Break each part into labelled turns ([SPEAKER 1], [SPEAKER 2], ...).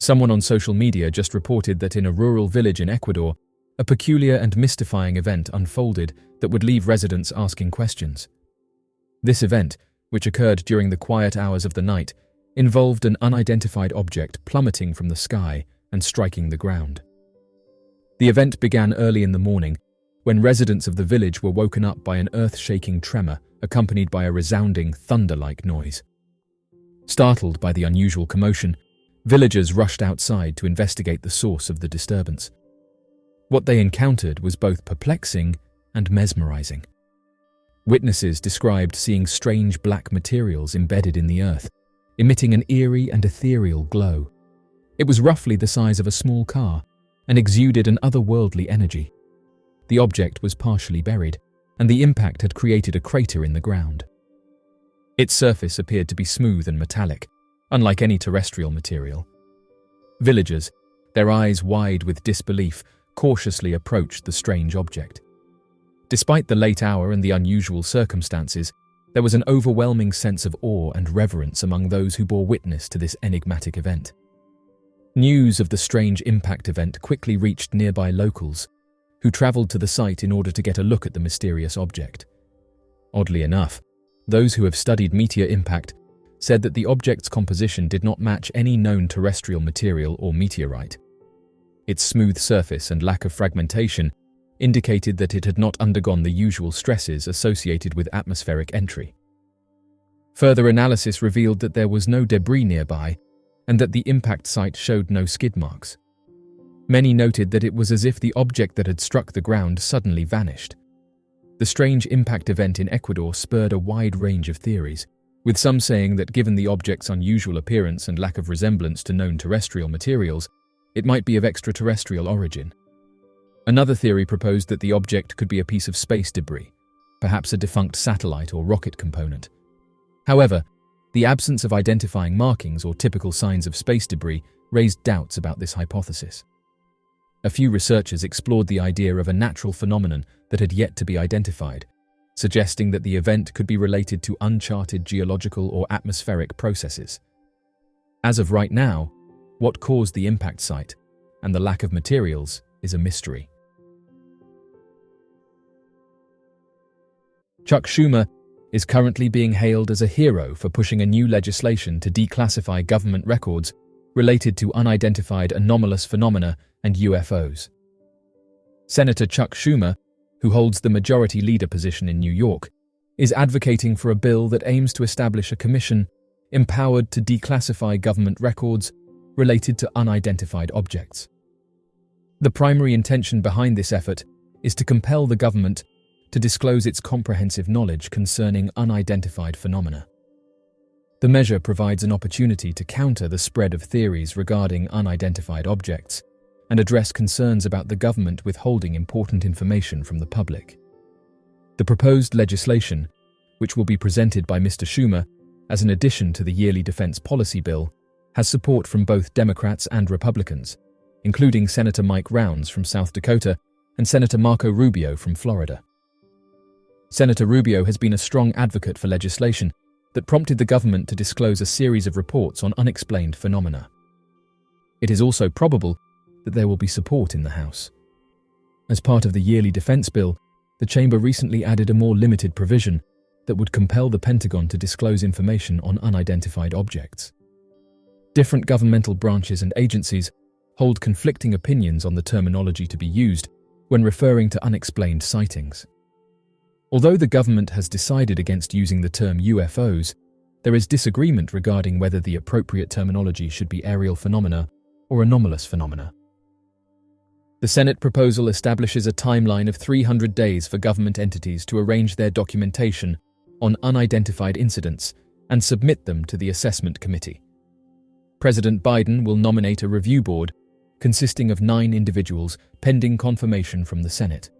[SPEAKER 1] Someone on social media just reported that in a rural village in Ecuador, a peculiar and mystifying event unfolded that would leave residents asking questions. This event, which occurred during the quiet hours of the night, involved an unidentified object plummeting from the sky and striking the ground. The event began early in the morning, when residents of the village were woken up by an earth-shaking tremor accompanied by a resounding, thunder-like noise. Startled by the unusual commotion, villagers rushed outside to investigate the source of the disturbance. What they encountered was both perplexing and mesmerizing. Witnesses described seeing strange black materials embedded in the earth, emitting an eerie and ethereal glow. It was roughly the size of a small car and exuded an otherworldly energy. The object was partially buried, and the impact had created a crater in the ground. Its surface appeared to be smooth and metallic, unlike any terrestrial material. Villagers, their eyes wide with disbelief, cautiously approached the strange object. Despite the late hour and the unusual circumstances, there was an overwhelming sense of awe and reverence among those who bore witness to this enigmatic event. News of the strange impact event quickly reached nearby locals, who traveled to the site in order to get a look at the mysterious object. Oddly enough, those who have studied meteor impact said that the object's composition did not match any known terrestrial material or meteorite. Its smooth surface and lack of fragmentation indicated that it had not undergone the usual stresses associated with atmospheric entry. Further analysis revealed that there was no debris nearby and that the impact site showed no skid marks. Many noted that it was as if the object that had struck the ground suddenly vanished. The strange impact event in Ecuador spurred a wide range of theories, with some saying that given the object's unusual appearance and lack of resemblance to known terrestrial materials, it might be of extraterrestrial origin. Another theory proposed that the object could be a piece of space debris, perhaps a defunct satellite or rocket component. However, the absence of identifying markings or typical signs of space debris raised doubts about this hypothesis. A few researchers explored the idea of a natural phenomenon that had yet to be identified, suggesting that the event could be related to uncharted geological or atmospheric processes. As of right now, what caused the impact site and the lack of materials is a mystery. Chuck Schumer is currently being hailed as a hero for pushing a new legislation to declassify government records related to unidentified anomalous phenomena and UFOs. Senator Chuck Schumer, who holds the majority leader position in New York, is advocating for a bill that aims to establish a commission empowered to declassify government records related to unidentified objects. The primary intention behind this effort is to compel the government to disclose its comprehensive knowledge concerning unidentified phenomena. The measure provides an opportunity to counter the spread of theories regarding unidentified objects and address concerns about the government withholding important information from the public. The proposed legislation, which will be presented by Mr. Schumer as an addition to the yearly defense policy bill, has support from both Democrats and Republicans, including Senator Mike Rounds from South Dakota and Senator Marco Rubio from Florida. Senator Rubio has been a strong advocate for legislation that prompted the government to disclose a series of reports on unexplained phenomena. It is also probable that there will be support in the House. As part of the yearly defense bill, the chamber recently added a more limited provision that would compel the Pentagon to disclose information on unidentified objects. Different governmental branches and agencies hold conflicting opinions on the terminology to be used when referring to unexplained sightings. Although the government has decided against using the term UFOs, there is disagreement regarding whether the appropriate terminology should be aerial phenomena or anomalous phenomena. The Senate proposal establishes a timeline of 300 days for government entities to arrange their documentation on unidentified incidents and submit them to the assessment committee. President Biden will nominate a review board consisting of 9 individuals pending confirmation from the Senate.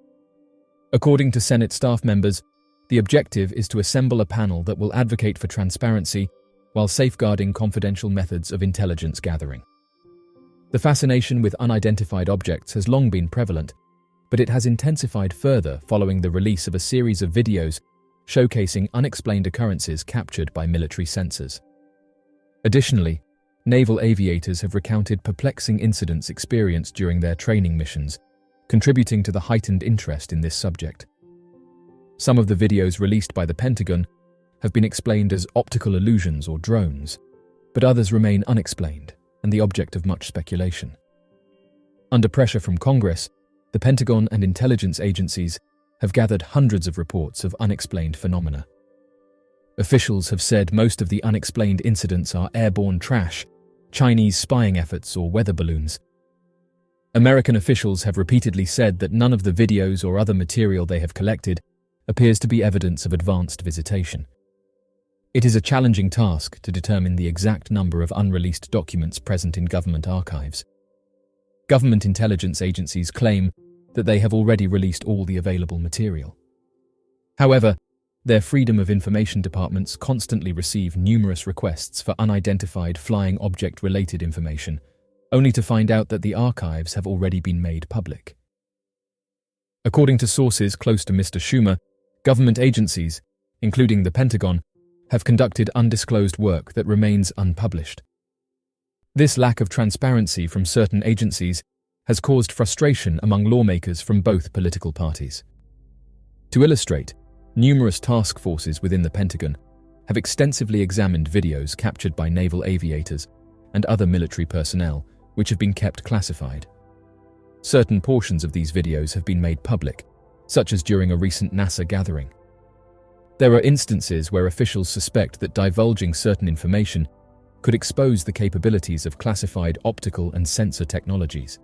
[SPEAKER 1] According to Senate staff members, the objective is to assemble a panel that will advocate for transparency while safeguarding confidential methods of intelligence gathering. The fascination with unidentified objects has long been prevalent, but it has intensified further following the release of a series of videos showcasing unexplained occurrences captured by military sensors. Additionally, naval aviators have recounted perplexing incidents experienced during their training missions, contributing to the heightened interest in this subject. Some of the videos released by the Pentagon have been explained as optical illusions or drones, but others remain unexplained and the object of much speculation. Under pressure from Congress, the Pentagon and intelligence agencies have gathered hundreds of reports of unexplained phenomena. Officials have said most of the unexplained incidents are airborne trash, Chinese spying efforts, or weather balloons. American officials have repeatedly said that none of the videos or other material they have collected appears to be evidence of advanced visitation. It is a challenging task to determine the exact number of unreleased documents present in government archives. Government intelligence agencies claim that they have already released all the available material. However, their Freedom of Information departments constantly receive numerous requests for unidentified flying object-related information, only to find out that the archives have already been made public. According to sources close to Mr. Schumer, government agencies, including the Pentagon, have conducted undisclosed work that remains unpublished. This lack of transparency from certain agencies has caused frustration among lawmakers from both political parties. To illustrate, numerous task forces within the Pentagon have extensively examined videos captured by naval aviators and other military personnel, which have been kept classified. Certain portions of these videos have been made public, such as during a recent NASA gathering. There are instances where officials suspect that divulging certain information could expose the capabilities of classified optical and sensor technologies.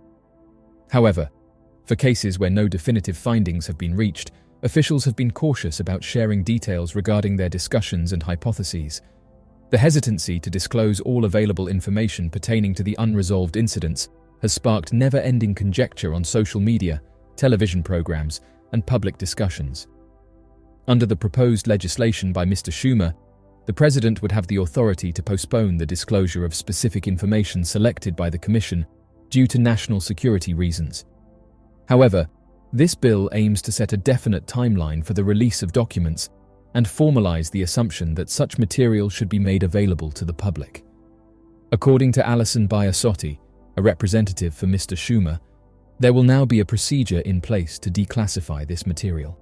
[SPEAKER 1] However, for cases where no definitive findings have been reached, officials have been cautious about sharing details regarding their discussions and hypotheses. The hesitancy to disclose all available information pertaining to the unresolved incidents has sparked never-ending conjecture on social media, television programs, and public discussions. Under the proposed legislation by Mr. Schumer, the President would have the authority to postpone the disclosure of specific information selected by the Commission due to national security reasons. However, this bill aims to set a definite timeline for the release of documents and formalize the assumption that such material should be made available to the public. According to Alison Biasotti, a representative for Mr. Schumer, there will now be a procedure in place to declassify this material.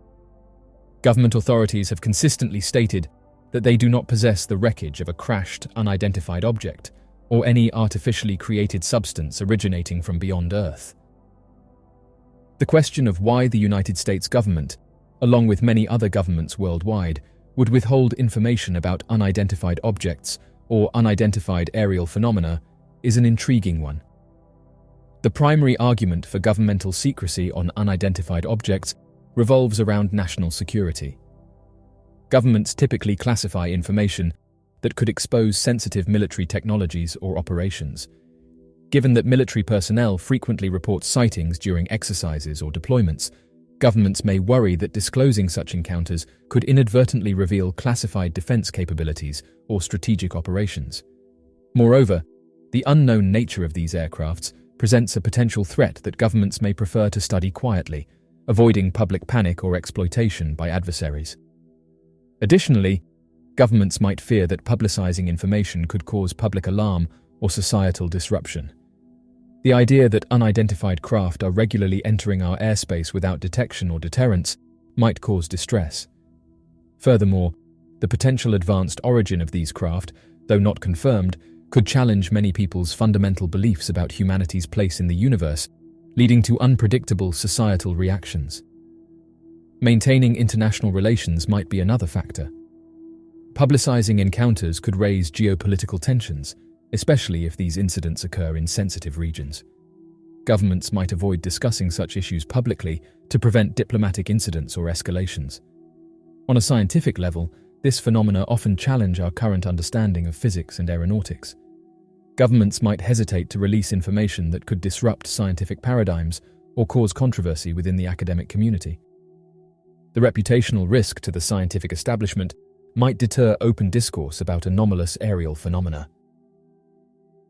[SPEAKER 1] Government authorities have consistently stated that they do not possess the wreckage of a crashed, unidentified object or any artificially created substance originating from beyond Earth. The question of why the United States government, along with many other governments worldwide, would withhold information about unidentified objects or unidentified aerial phenomena is an intriguing one. The primary argument for governmental secrecy on unidentified objects revolves around national security. Governments typically classify information that could expose sensitive military technologies or operations. Given that military personnel frequently report sightings during exercises or deployments, governments may worry that disclosing such encounters could inadvertently reveal classified defense capabilities or strategic operations. Moreover, the unknown nature of these aircrafts presents a potential threat that governments may prefer to study quietly, avoiding public panic or exploitation by adversaries. Additionally, governments might fear that publicizing information could cause public alarm or societal disruption. The idea that unidentified craft are regularly entering our airspace without detection or deterrence might cause distress. Furthermore, the potential advanced origin of these craft, though not confirmed, could challenge many people's fundamental beliefs about humanity's place in the universe, leading to unpredictable societal reactions. Maintaining international relations might be another factor. Publicizing encounters could raise geopolitical tensions, especially if these incidents occur in sensitive regions. Governments might avoid discussing such issues publicly to prevent diplomatic incidents or escalations. On a scientific level, this phenomena often challenge our current understanding of physics and aeronautics. Governments might hesitate to release information that could disrupt scientific paradigms or cause controversy within the academic community. The reputational risk to the scientific establishment might deter open discourse about anomalous aerial phenomena.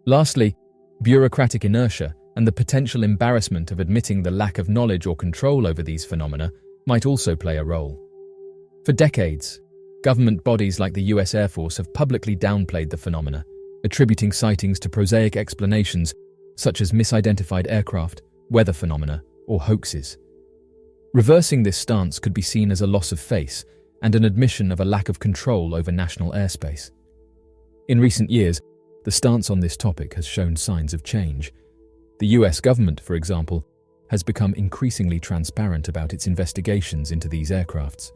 [SPEAKER 1] Lastly, bureaucratic inertia and the potential embarrassment of admitting the lack of knowledge or control over these phenomena might also play a role. For decades, government bodies like the US Air Force have publicly downplayed the phenomena, attributing sightings to prosaic explanations such as misidentified aircraft, weather phenomena, or hoaxes. Reversing this stance could be seen as a loss of face and an admission of a lack of control over national airspace. In recent years, the stance on this topic has shown signs of change. The US government, for example, has become increasingly transparent about its investigations into these aircrafts.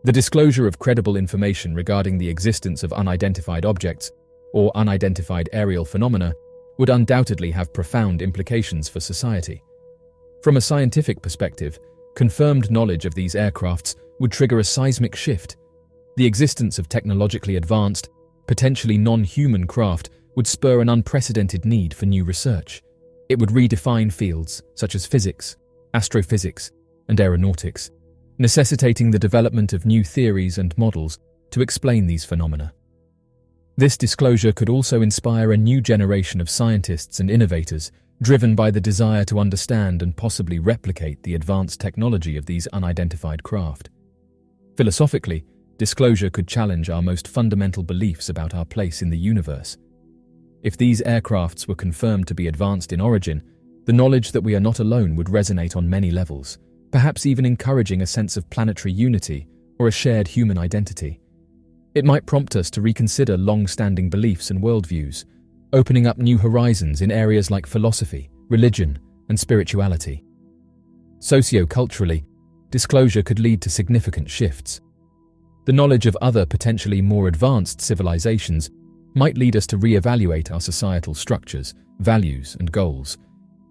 [SPEAKER 1] The disclosure of credible information regarding the existence of unidentified objects or unidentified aerial phenomena would undoubtedly have profound implications for society. From a scientific perspective, confirmed knowledge of these aircrafts would trigger a seismic shift. The existence of technologically advanced, potentially non-human craft would spur an unprecedented need for new research. It would redefine fields such as physics, astrophysics, and aeronautics, necessitating the development of new theories and models to explain these phenomena. This disclosure could also inspire a new generation of scientists and innovators driven by the desire to understand and possibly replicate the advanced technology of these unidentified craft. Philosophically, disclosure could challenge our most fundamental beliefs about our place in the universe. If these aircrafts were confirmed to be advanced in origin, the knowledge that we are not alone would resonate on many levels, perhaps even encouraging a sense of planetary unity or a shared human identity. It might prompt us to reconsider long-standing beliefs and worldviews, opening up new horizons in areas like philosophy, religion, and spirituality. Socio-culturally, disclosure could lead to significant shifts. The knowledge of other potentially more advanced civilizations might lead us to re-evaluate our societal structures, values, and goals.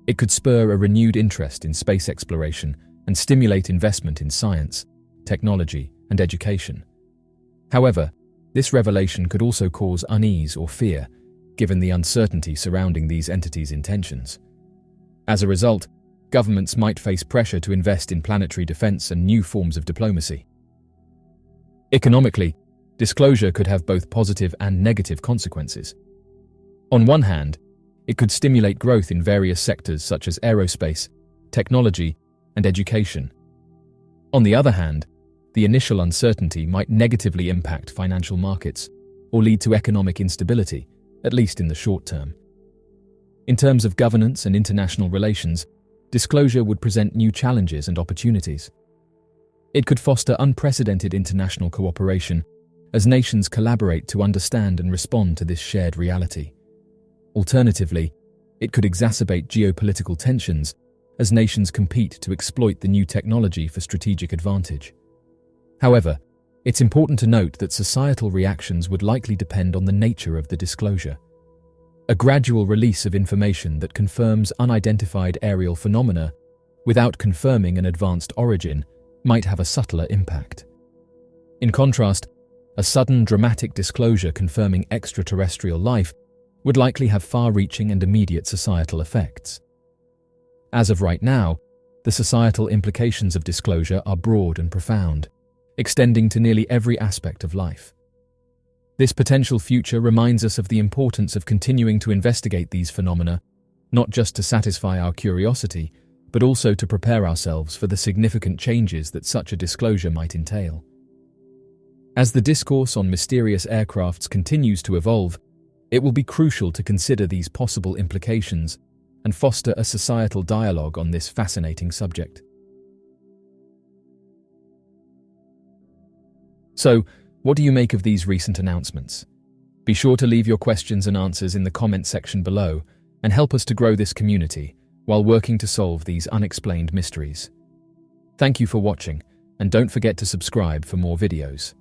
[SPEAKER 1] It could spur a renewed interest in space exploration and stimulate investment in science, technology, and education. However, this revelation could also cause unease or fear, given the uncertainty surrounding these entities' intentions. As a result, governments might face pressure to invest in planetary defense and new forms of diplomacy. Economically, disclosure could have both positive and negative consequences. On one hand, it could stimulate growth in various sectors such as aerospace, technology, and education. On the other hand, the initial uncertainty might negatively impact financial markets or lead to economic instability, at least in the short term. In terms of governance and international relations, disclosure would present new challenges and opportunities. It could foster unprecedented international cooperation as nations collaborate to understand and respond to this shared reality. Alternatively, it could exacerbate geopolitical tensions as nations compete to exploit the new technology for strategic advantage. However, it's important to note that societal reactions would likely depend on the nature of the disclosure. A gradual release of information that confirms unidentified aerial phenomena without confirming an advanced origin might have a subtler impact. In contrast, a sudden dramatic disclosure confirming extraterrestrial life would likely have far-reaching and immediate societal effects. As of right now, the societal implications of disclosure are broad and profound, extending to nearly every aspect of life. This potential future reminds us of the importance of continuing to investigate these phenomena, not just to satisfy our curiosity, but also to prepare ourselves for the significant changes that such a disclosure might entail. As the discourse on mysterious aircrafts continues to evolve, it will be crucial to consider these possible implications and foster a societal dialogue on this fascinating subject. So, what do you make of these recent announcements? Be sure to leave your questions and answers in the comment section below and help us to grow this community while working to solve these unexplained mysteries. Thank you for watching, and don't forget to subscribe for more videos.